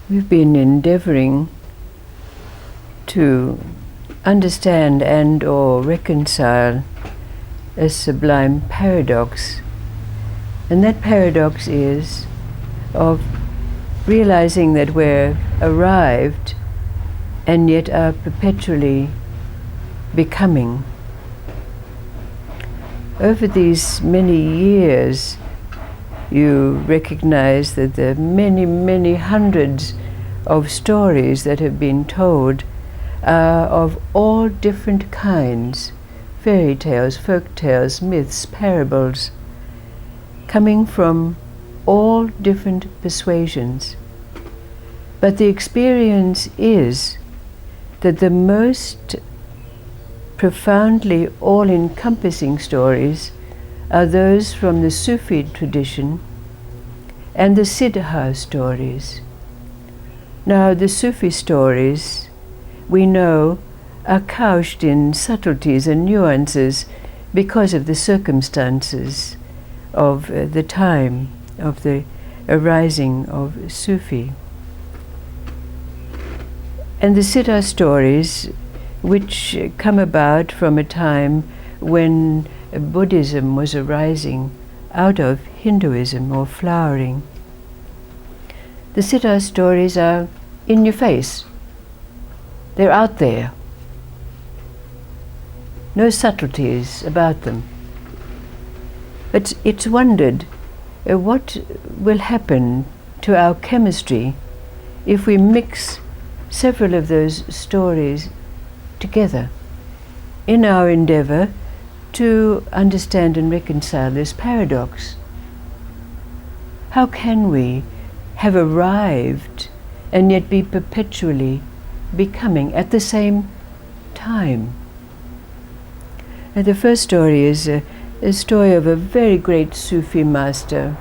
We've been endeavoring to understand and or reconcile a sublime paradox. And that paradox is of realizing that we're arrived and yet are perpetually becoming. Over these many years, you recognize that there are many, many hundreds of stories that have been told of all different kinds, fairy tales, folk tales, myths, parables, coming from all different persuasions. But the experience is that the most profoundly all-encompassing stories are those from the Sufi tradition and the Siddha stories. Now, the Sufi stories, we know, are couched in subtleties and nuances because of the circumstances of the time of the arising of Sufi. And the Siddha stories, which come about from a time when Buddhism was arising out of Hinduism or flowering. The Siddha stories are in your face. They're out there. No subtleties about them. But it's wondered what will happen to our chemistry if we mix several of those stories together in our endeavor to understand and reconcile this paradox. How can we have arrived and yet be perpetually becoming at the same time? And the first story is a story of a very great Sufi master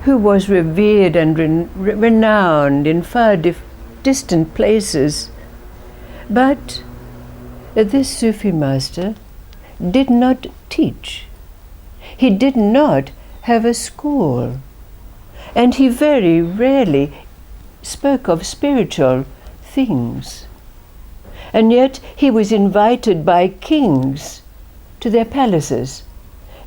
who was revered and renowned in far distant places. But this Sufi master did not teach. He did not have a school. And he very rarely spoke of spiritual things. And yet he was invited by kings to their palaces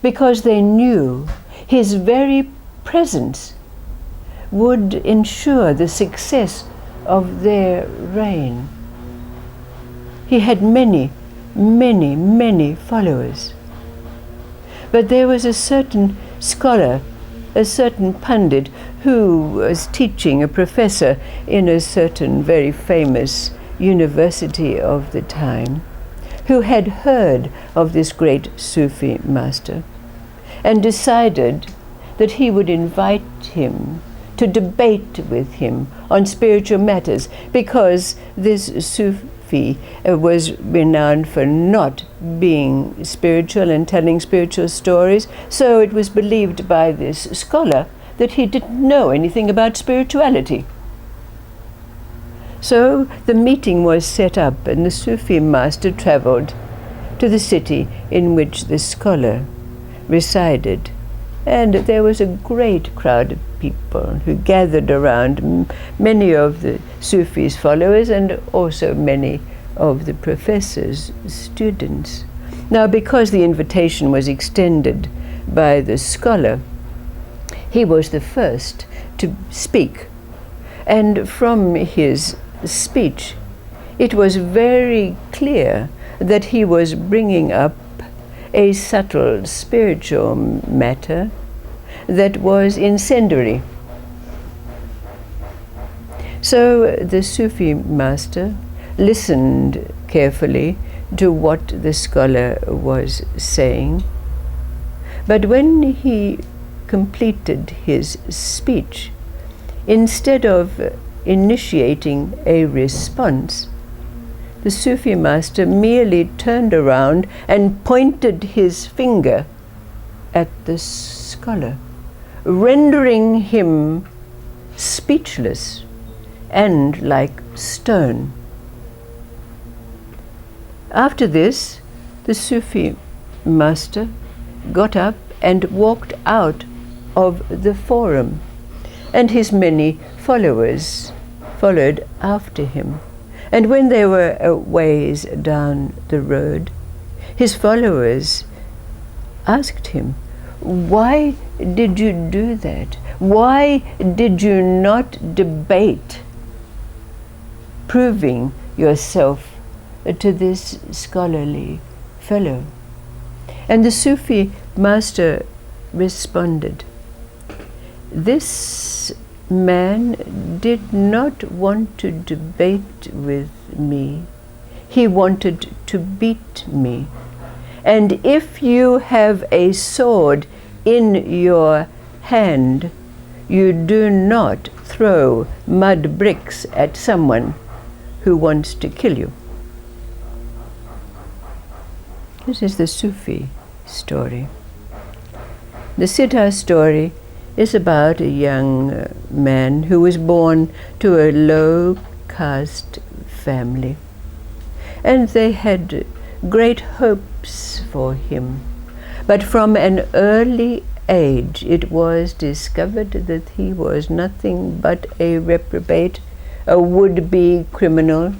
because they knew his very presence would ensure the success of their reign. He had many, many, many followers. But there was a certain scholar, a certain pundit, who was teaching, a professor in a certain very famous university of the time, who had heard of this great Sufi master and decided that he would invite him to debate with him on spiritual matters, because this Sufi was renowned for not being spiritual and telling spiritual stories. So it was believed by this scholar that he didn't know anything about spirituality. So the meeting was set up, and the Sufi master traveled to the city in which the scholar resided. And there was a great crowd of people who gathered around, many of the Sufi's followers and also many of the professor's students. Now, because the invitation was extended by the scholar, he was the first to speak. And from his speech, it was very clear that he was bringing up a subtle spiritual matter that was incendiary. So the Sufi master listened carefully to what the scholar was saying, but when he completed his speech, instead of initiating a response, the Sufi master merely turned around and pointed his finger at the scholar, rendering him speechless and like stone. After this, the Sufi master got up and walked out of the forum, and his many followers followed after him. And when they were a ways down the road, his followers asked him, "Why did you do that? Why did you not debate, proving yourself to this scholarly fellow?" And the Sufi master responded, "This man did not want to debate with me. He wanted to beat me. And if you have a sword in your hand, you do not throw mud bricks at someone who wants to kill you." This is the Sufi story. The Siddha story is about a young man who was born to a low caste family, and they had great hopes for him. But from an early age it was discovered that he was nothing but a reprobate, a would-be criminal.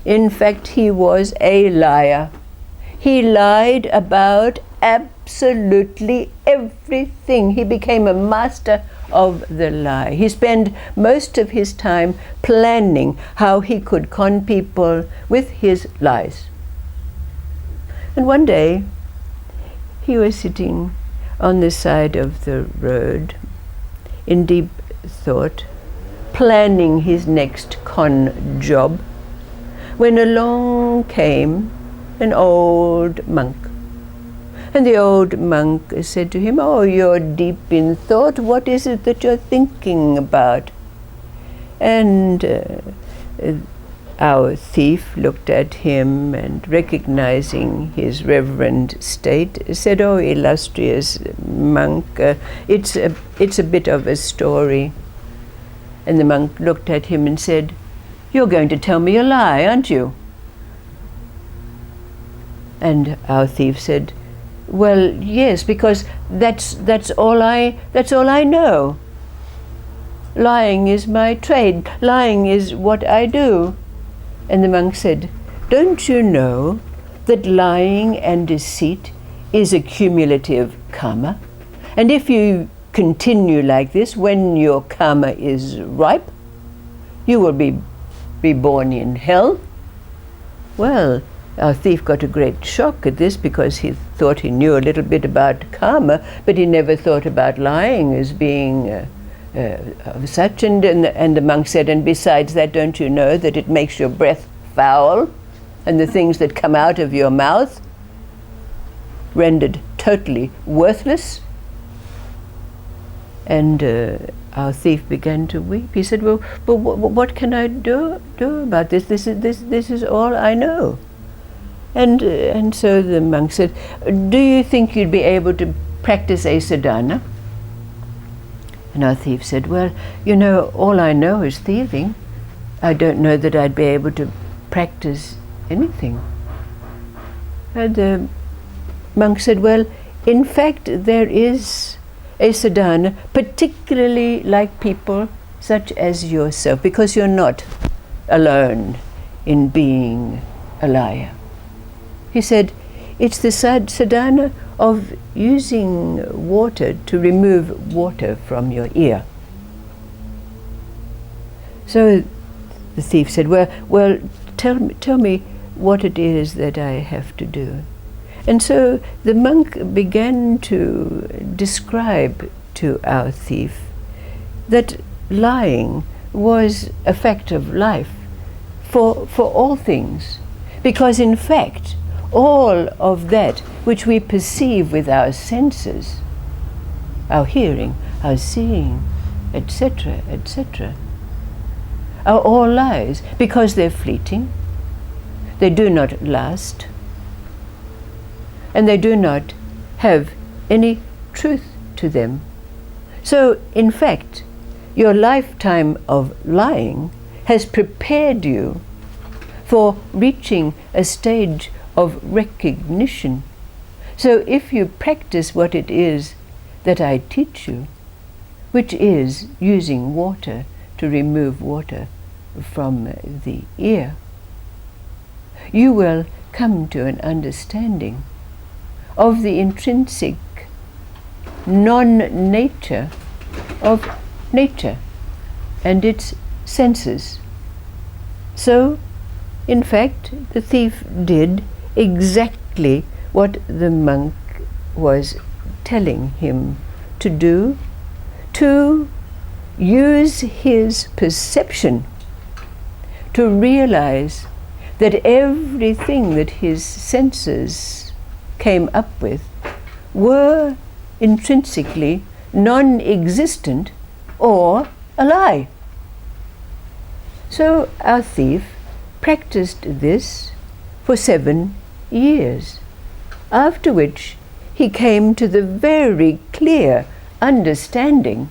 In fact, he was a liar. He lied about absolutely everything. He became a master of the lie. He spent most of his time planning how he could con people with his lies. And one day, he was sitting on the side of the road in deep thought, planning his next con job, when along came an old monk. And the old monk said to him, "Oh, you're deep in thought. What is it that you're thinking about?" And our thief looked at him and, recognizing his reverend state, said, "Oh, illustrious monk, it's a bit of a story." And the monk looked at him and said, "You're going to tell me a lie, aren't you?" And our thief said, "Well, yes, because that's all I know. Lying is my trade. Lying is what I do." And the monk said, "Don't you know that lying and deceit is a cumulative karma? And if you continue like this, when your karma is ripe, you will be born in hell." Well, our thief got a great shock at this, because he thought he knew a little bit about karma, but he never thought about lying as being of such. And the monk said, "And besides that, don't you know that it makes your breath foul, and the things that come out of your mouth rendered totally worthless?" And our thief began to weep. He said, "Well, but what can I do about this? This is all I know." And so the monk said, "Do you think you'd be able to practice a sadhana?" And our thief said, "Well, you know, all I know is thieving. I don't know that I'd be able to practice anything." And the monk said, "Well, in fact, there is a sadhana, particularly like people such as yourself, because you're not alone in being a liar." He said, "It's the sadhana of using water to remove water from your ear." So the thief said, well, tell me what it is that I have to do." And so the monk began to describe to our thief that lying was a fact of life for all things, because in fact, all of that which we perceive with our senses, our hearing, our seeing, etc., etc., are all lies, because they're fleeting, they do not last, and they do not have any truth to them. So, in fact, your lifetime of lying has prepared you for reaching a stage of recognition. So if you practice what it is that I teach you, which is using water to remove water from the ear, you will come to an understanding of the intrinsic non-nature of nature and its senses. So, in fact, the thief did exactly what the monk was telling him to do, to use his perception to realize that everything that his senses came up with were intrinsically non-existent or a lie. So our thief practiced this for 7 years, after which he came to the very clear understanding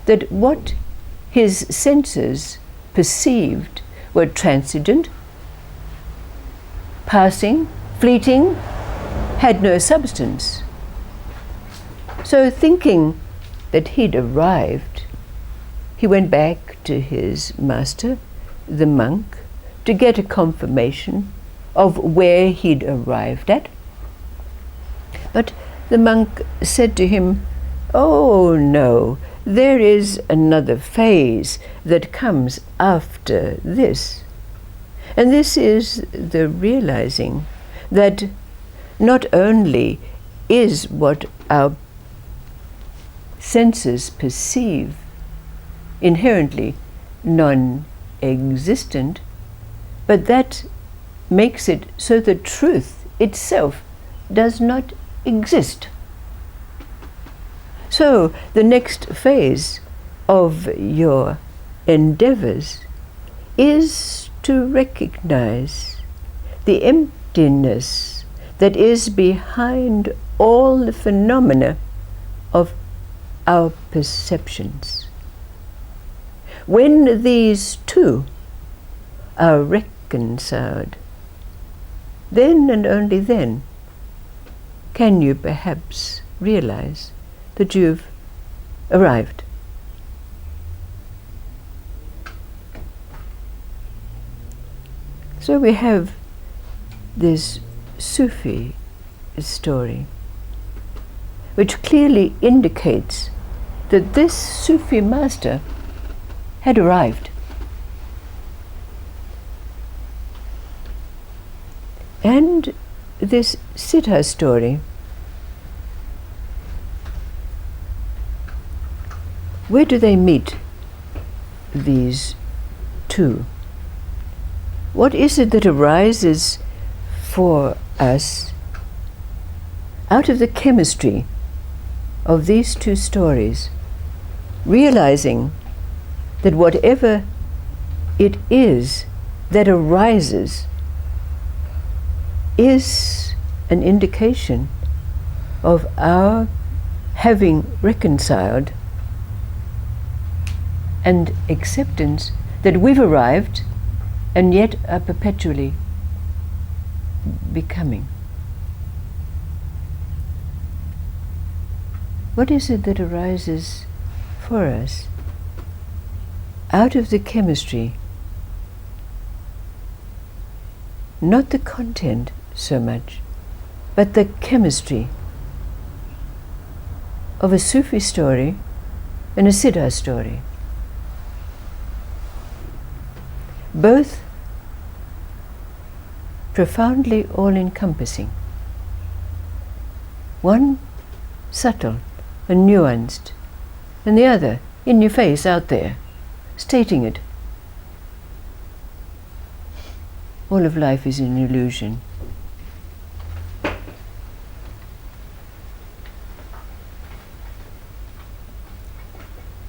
that what his senses perceived were transigent, passing, fleeting, had no substance. So thinking that he'd arrived, he went back to his master, the monk, to get a confirmation of where he'd arrived at. But the monk said to him, "Oh no, there is another phase that comes after this. And this is the realizing that not only is what our senses perceive inherently non-existent, but that makes it so the truth itself does not exist." So the next phase of your endeavors is to recognize the emptiness that is behind all the phenomena of our perceptions. When these two are reconciled, then and only then can you perhaps realize that you've arrived. So we have this Sufi story, which clearly indicates that this Sufi master had arrived. And this Siddha story, where do they meet, these two? What is it that arises for us out of the chemistry of these two stories, realizing that whatever it is that arises is an indication of our having reconciled and acceptance that we've arrived and yet are perpetually becoming. What is it that arises for us out of the chemistry? Not the content so much, but the chemistry of a Sufi story and a Siddha story. Both profoundly all-encompassing. One subtle and nuanced, and the other in your face out there, stating it. All of life is an illusion.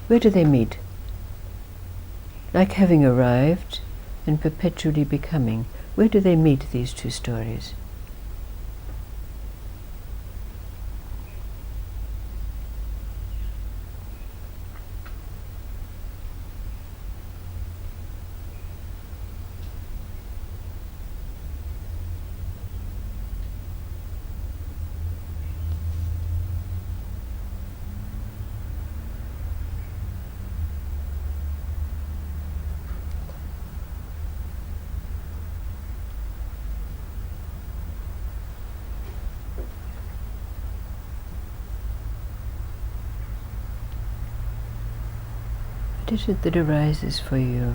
Where do they meet? Like having arrived and perpetually becoming. Where do they meet, these two stories? What is it that arises for you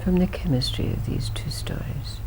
from the chemistry of these two stories?